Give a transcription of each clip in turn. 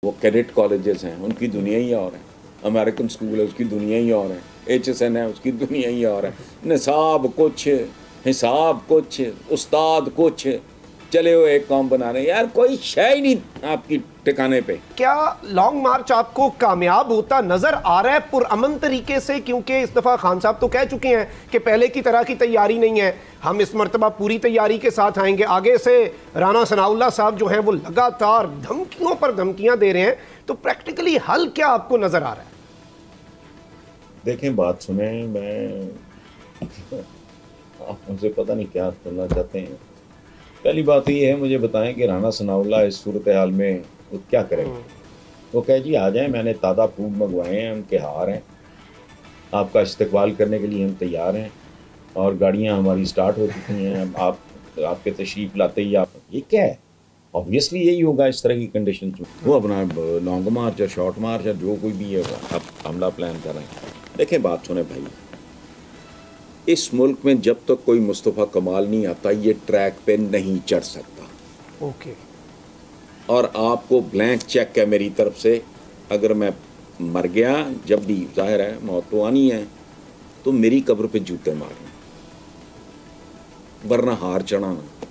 وہ cadet colleges ہیں ان کی دنیا ہی اور ہے، امریکن سکول ہے اس کی دنیا ہی اور ہے، HSN ہے اس کی دنیا ہی اور ہے، نصاب کچھ، حساب کچھ، استاد کچھ، چلے وہ ایک قوم بنا رہے ہیں. یار کوئی شے ہی نہیں آپ کی ٹھکانے پہ. کیا لانگ مارچ آپ کو کامیاب ہوتا نظر آ رہا ہے پرامن طریقے سے؟ کیونکہ اس دفعہ خان صاحب تو کہہ چکے ہیں کہ پہلے کی طرح کی تیاری نہیں ہے، ہم اس مرتبہ پوری تیاری کے ساتھ آئیں گے. آگے سے رانا ثناء اللہ صاحب جو ہیں وہ لگاتار دھمکیوں پر دھمکیاں دے رہے ہیں، تو پریکٹیکلی حل کیا آپ کو نظر آ رہا ہے؟ دیکھیں بات سنیں، میں آپ مجھ سے پتہ نہیں کیا سننا چاہتے ہیں. پہلی بات یہ ہے مجھے بتائیں کہ رانا ثناء اللہ اس صورتحال میں وہ کیا کرے گا؟ وہ کہے جی آ جائیں، میں نے تازہ پھول منگوائے ہیں، ان کے ہار ہیں، آپ کا استقبال کرنے کے لیے ہم تیار ہیں، اور گاڑیاں ہماری سٹارٹ ہو چکی ہیں، آپ کے تشریف لاتے ہی آپ. یہ کیا ہے؟ آبویسلی یہی ہوگا اس طرح کی کنڈیشن. وہ اپنا لانگ مارچ اور شارٹ مارچ اور جو کوئی بھی ہے اب حملہ پلان کر رہے ہیں. دیکھیں بات سنیں بھائی، اس ملک میں جب تک کوئی مصطفیٰ کمال نہیں آتا یہ ٹریک پہ نہیں چڑھ سکتا. اوکے. اور آپ کو بلینک چیک ہے میری طرف سے، اگر میں مر گیا، جب بھی ظاہر ہے موت تو آنی ہے، تو میری قبر پہ جوتے مارنا، ورنہ ہار چڑھانا.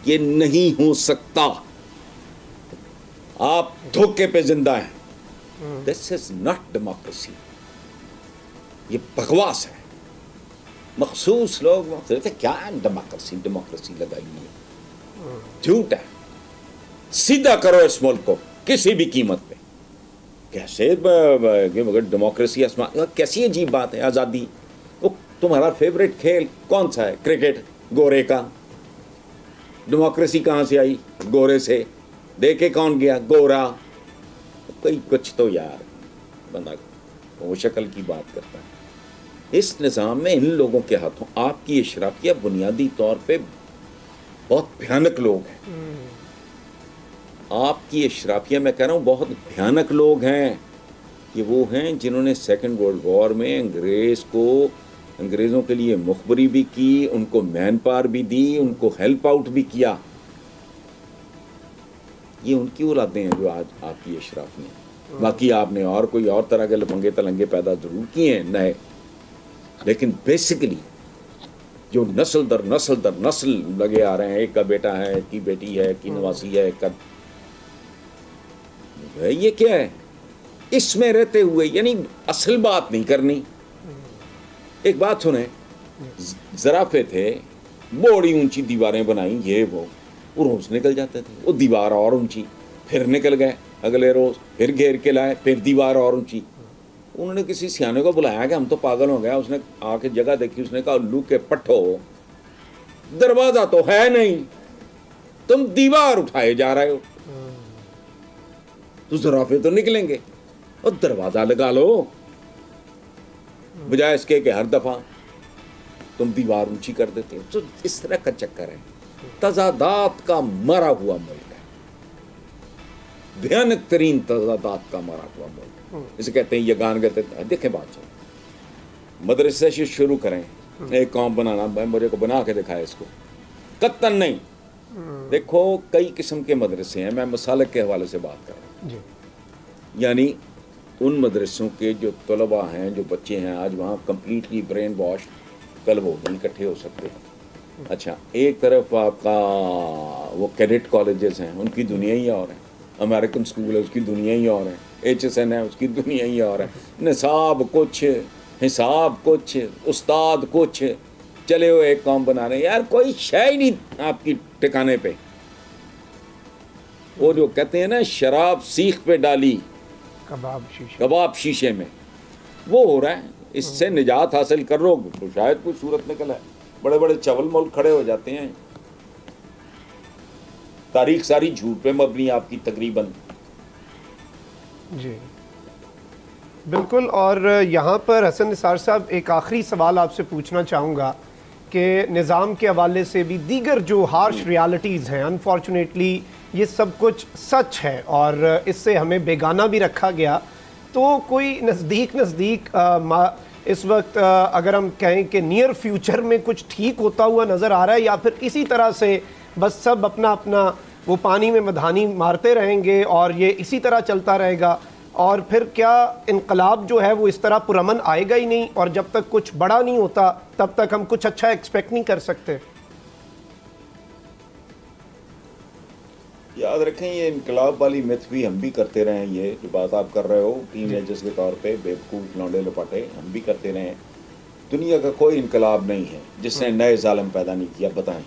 یہ نہیں ہو سکتا. آپ دھوکے پہ زندہ ہیں. دس از ناٹ ڈیموکریسی. یہ بکواس ہے. مخصوص لوگ کیا ڈیموکریسی لگائی ہے، جھوٹ ہے. سیدھا کرو اس ملک کو کسی بھی قیمت پہ. کیسے ڈیموکریسی کیسی عجیب بات ہے. آزادی، وہ تمہارا فیوریٹ کھیل کون سا ہے؟ کرکٹ، گورے کا. ڈیموکریسی کہاں سے آئی؟ گورے سے. دیکھے کون گیا؟ گورا. کوئی کچھ تو یار بندہ وہ شکل کی بات کرتا ہے. اس نظام میں ان لوگوں کے ہاتھوں آپ کی اشرافیہ بنیادی طور پہ بہت بھیانک لوگ ہیں. آپ کی اشرافیہ میں کہہ رہا ہوں بہت بھیانک لوگ ہیں. یہ وہ ہیں جنہوں نے سیکنڈ ورلڈ وار میں انگریزوں کے لیے مخبری بھی کی، ان کو مین پاور بھی دی، ان کو ہیلپ آؤٹ بھی کیا. یہ ان کی اولادیں ہیں جو آج آپ کی اشرافی ہیں. باقی آپ نے اور کوئی اور طرح کے لفنگے تلنگے پیدا ضرور کیے ہیں نئے، لیکن بیسیکلی جو نسل در نسل لگے آ رہے ہیں، ایک کا بیٹا ہے، ایک کی بیٹی ہے، ایک کی نواسی ہے، ایک کا یہ کیا ہے؟ اس میں رہتے ہوئے یعنی اصل بات نہیں کرنی. ایک بات سنیں، زرافے تھے، بڑی اونچی دیواریں بنائیں، یہ وہ روز نکل جاتے تھے. وہ دیوار اور اونچی، پھر نکل گئے اگلے روز، پھر گھیر کے لائے، پھر دیوار اور اونچی. انہوں نے کسی سیانے کو بلایا کہ ہم تو پاگل ہو گیا. اس نے آ کے جگہ دیکھی، اس نے کہا الو کے پٹھو، دروازہ تو ہے نہیں، تم دیوار اٹھائے جا رہے ہو، تو زرافے تو نکلیں گے، اور دروازہ لگا لو بجائے اس کے کہ ہر دفعہ تم دیوار اونچی کر دیتے ہو. تو اس طرح کا چکر ہے. تضادات کا مرا ہوا ملک ہے، بھیانک ترین تضادات کا مرا ہوا ملک. اسے کہتے ہیں یگان کہتے ہیں. دیکھیں بات سن، مدرسے سے شروع کریں، ایک قوم بنانا. مجھے کو بنا کے دکھائے اس کو، قطن نہیں. دیکھو کئی قسم کے مدرسے ہیں، میں مسالک کے حوالے سے بات کر رہا ہوں. یعنی ان مدرسوں کے جو طلباء ہیں، جو بچے ہیں آج وہاں کمپلیٹلی برین واش، کل وہ نہیں اکٹھے ہو سکتے. اچھا، ایک طرف آپ کا وہ کیڈٹ کالجز ہیں، ان کی دنیا ہی اور ہے، امریکن سکول ہے اس کی دنیا ہی اور ہے، HSN ہے اس کی دنیا ہی اور ہے. نصاب کچھ، حساب کچھ، استاد کچھ، چلے وہ ایک قوم بنا رہے ہیں. یار کوئی شے ہی نہیں آپ کی ٹھکانے پہ. وہ جو کہتے ہیں نا شراب سیخ پہ ڈالی کباب شیشے میں، وہ ہو رہا ہے. اس سے نجات حاصل کر لو تو شاید کوئی صورت نکل ہے. بڑے بڑے چول ملک کھڑے ہو جاتے ہیں. تاریخ ساری جھوٹ پہ مبنی آپ کی تقریباً. جی بالکل. اور یہاں پر حسن نثار صاحب ایک آخری سوال آپ سے پوچھنا چاہوں گا کہ نظام کے حوالے سے بھی دیگر جو ہارش ریالٹیز ہیں، انفارچونیٹلی یہ سب کچھ سچ ہے اور اس سے ہمیں بیگانہ بھی رکھا گیا. تو کوئی نزدیک اس وقت اگر ہم کہیں کہ نیئر فیوچر میں کچھ ٹھیک ہوتا ہوا نظر آ رہا ہے، یا پھر اسی طرح سے بس سب اپنا وہ پانی میں مدھانی مارتے رہیں گے اور یہ اسی طرح چلتا رہے گا، اور پھر کیا انقلاب جو ہے وہ اس طرح پرامن آئے گا ہی نہیں، اور جب تک کچھ بڑا نہیں ہوتا تب تک ہم کچھ اچھا ایکسپیکٹ نہیں کر سکتے؟ یاد رکھیں یہ انقلاب والی مت بھی ہم بھی کرتے رہے ہیں، یہ جو بات آپ کر رہے ہو ٹین ایجرز کے طور پہ بیوقوف لونڈے لپاٹے، ہم بھی کرتے رہے ہیں۔ دنیا کا کوئی انقلاب نہیں ہے جس نے نئے ظالم پیدا نہیں کیا، بتائیں۔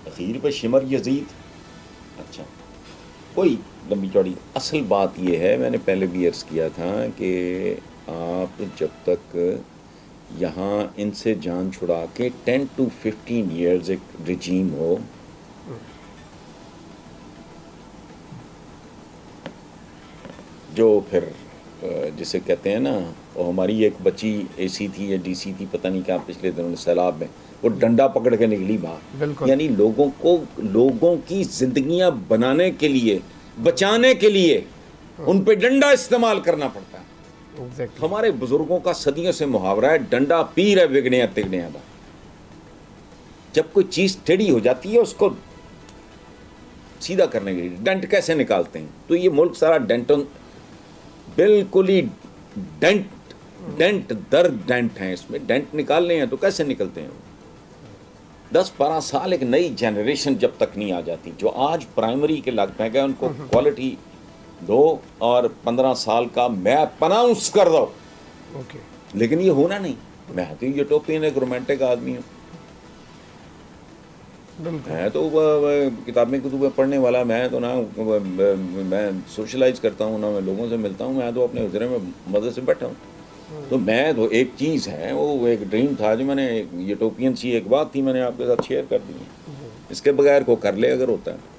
اخیر پہ شمر یزید، اچھا کوئی لمبی چوڑی اصل بات یہ ہے، میں نے پہلے بھی عرض کیا تھا کہ آپ جب تک یہاں ان سے جان چھڑا کے 10 to 15 ایئرز ایک رجیم ہو، جو پھر جسے کہتے ہیں نا، وہ ہماری ایک بچی اے سی تھی یا ڈی سی تھی، پتہ نہیں کیا، پچھلے دنوں سیلاب میں وہ ڈنڈا پکڑ کے نکلی باہر۔ بالکل، یعنی لوگوں کی زندگیاں بنانے کے لیے، بچانے کے لیے ان پہ ڈنڈا استعمال کرنا پڑتا ہے۔ exactly. ہمارے بزرگوں کا صدیوں سے محاورہ ہے، ڈنڈا پیر ہے بگڑیا تگڑیا دا۔ جب کوئی چیز ٹیڑھی ہو جاتی ہے اس کو سیدھا کرنے کے لیے ڈنٹ کیسے نکالتے ہیں؟ تو یہ ملک سارا ڈینٹوں بالکل ہی ڈینٹ در ڈینٹ ہیں، اس میں ڈینٹ نکالنے ہیں تو کیسے نکلتے ہیں؟ 10-12 سال ایک نئی جنریشن جب تک نہیں آ جاتی، جو آج پرائمری کے لگ پہ گئے، ان کو کوالٹی دو اور 15 سال کا میپ اناؤنس کر دو، okay. لیکن یہ ہونا نہیں۔ میں تو یوٹوپین ایک رومانٹک آدمی ہوں، بالکل، میں تو کتابیں پڑھنے والا، میں تو نہ میں سوشلائز کرتا ہوں، نہ میں لوگوں سے ملتا ہوں، میں تو اپنے حجرے میں مزے سے بیٹھا ہوں۔ تو میں تو ایک چیز ہے، وہ ایک ڈریم تھا جو میں نے، یوٹوپین سی ایک بات تھی، میں نے آپ کے ساتھ شیئر کر دی ہے۔ اس کے بغیر کو کر لے اگر ہوتا ہے۔